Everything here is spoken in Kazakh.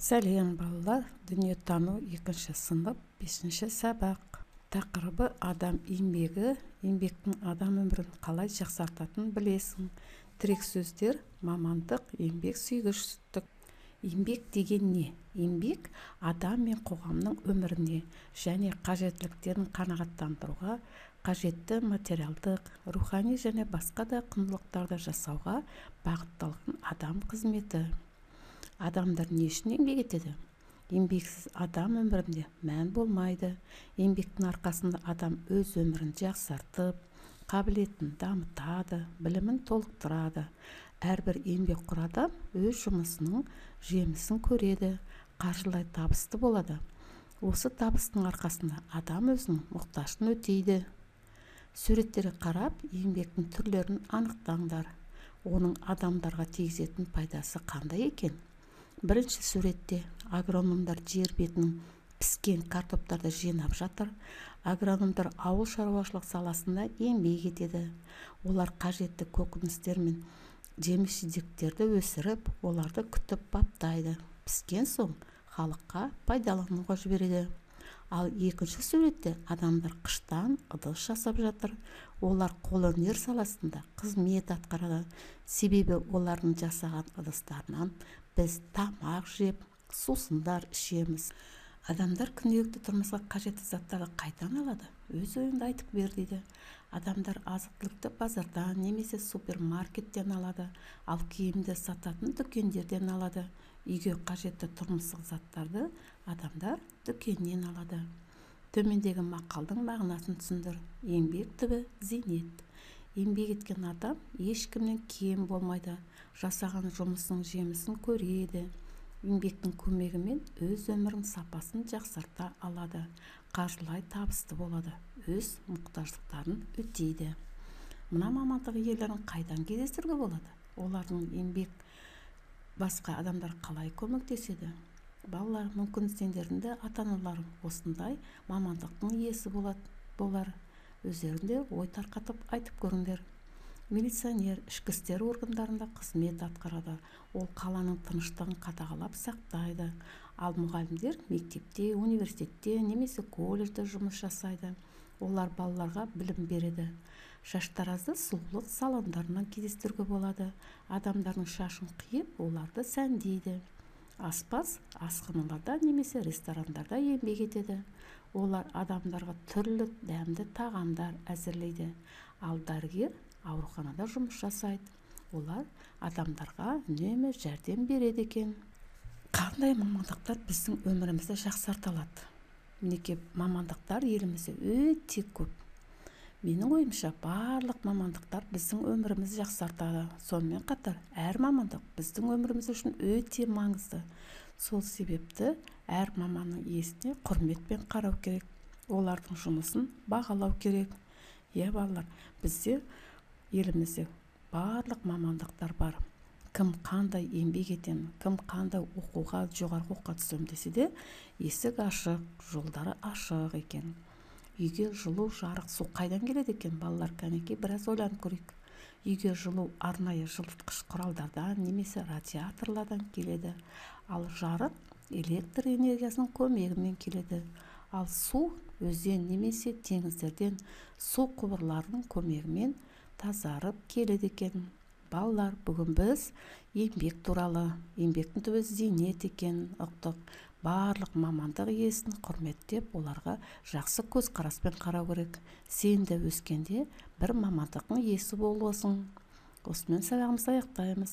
Сәлем балалар, дүниетану 2 сынып 5 сабақ. Тақырыбы адам еңбегі, еңбектің адам өмірін қалай жақсартатынын білесің. Тірек сөздер: мамандық, еңбек, сүйгіштік. Еңбек деген не? Еңбек адам мен қоғамның өміріне және қажеттіліктерін қанағаттандыруға, қажетті материалдық, рухани және басқа да құндылықтарды жасауға бағытталған адам қызметі. Адамдар не үшін еңбек етеді? Еңбексіз адам өмірінде мән болмайды. Еңбектің арқасында адам өз өмірін жақсартып, қабілетін дамытады, білімін толықтырады. Әрбір еңбекқор адам өз жұмысының жемісін көреді, қаржылай табысты болады. Осы табыстың арқасында адам өзінің мұқтажын өтейді. Суреттерге қарап, еңбектің түрлерін анықтаңдар. Оның адамдарға тигізетін пайдасы қандай екен? Бірінші суретте агрономдар жер бетінің піскен картоптарды жинап жатыр. Агрономдар ауыл шаруашылық саласында еңбек етеді. Олар қажетті көкөністер мен жеміс-жидектерді өсіріп, оларды күтіп баптайды. Піскен соң халыққа пайдалануға жібереді. Ал екінші суретте адамдар қыштан ыдыс жасап жатыр. Олар қолөнер саласында қызмет атқарады. Себебі олардың жасаған ыдыстарынан біз тамақ жеп, сусындар ішеміз. Адамдар күнделікті тұрмысқа қажетті заттарды қайдан алады? Өз ойыңды айтып бер дейді. Адамдар азық-түлікті базардан немесе супермаркеттен алады, ал киімді сататын дүкендерден алады. Үйге қажетті тұрмыстық заттарды адамдар дүкеннен алады. Төмендегі мақалдың мағынасын түсіндір. Еңбек түбі зейнет. Еңбек еткен адам ешкімнен кем болмайды. Жасаған жұмысының жемісін көреді. Еңбектің көмегімен өз өмірінің сапасын жақсарта алады. Қаржылай табысты болады. Өз мұқтаждықтарын өтейді. Мына мамандық иелерін қайдан кездестіруге болады? Олардың еңбек басқа адамдар қалай көмектеседі? Балалар, мүмкін сендердің де ата-аналарың осындай мамандықтың иесі болар. Өздерінде ой тарқатып айтып көріңдер. Милиционер ішкі істер органдарында қызмет атқарады. Ол қаланың тыныштығын қадағалап сақтайды. Ал мұғалімдер мектепте, университетте немесе колледжде жұмыс жасайды. Олар балаларға білім береді. Шаштаразды сұлулық салондарынан кездестіруге болады. Адамдардың шашын қиып, оларды сәндейді. Аспаз асханаларда немесе ресторандарда еңбек етеді. Олар адамдарға түрлі дәмді тағамдар әзірлейді. Ал дәрігер ауруханада жұмыс жасайды. Олар адамдарға үнемі жәрдем береді екен. Қандай мамандықтар біздің өмірімізді жақсарта алады? Мінекей мамандықтар елімізде өте көп. Менің ойымша барлық мамандықтар біздің өмірімізді жақсартады. Сонымен қатар әр мамандық біздің өміріміз үшін өте маңызды. Сол себепті әр маманның иесіне құрметпен қарау керек. Олардың жұмысын бағалау керек. Балалар, бізде елімізде барлық мамандықтар бар. Кім қандай еңбек етемін, кім қандай оқуға, жоғарғы оқуға түсем десе де, есік ашық, жолдары ашық екен. Үйге жылу, жарық, су қайдан келеді екен? Балалар, кәнекей біраз ойланып көрейік. Үйге жылу арнайы жылытқыш құралдардан немесе радиаторлардан келеді. Ал жарық электр энергиясының көмегімен келеді. Ал су өзен немесе теңіздерден су құбырларының көмегімен тазарып келеді екен. Балалар, бүгін біз еңбек туралы, еңбектің түбі зейнет екенін ұқтық. Барлық мамандық иесін құрметтеп, оларға жақсы көзқараспен қарау керек. Сен де өскенде бір мамандықтың иесі боласың. Осымен сабағымызды аяқтаймыз.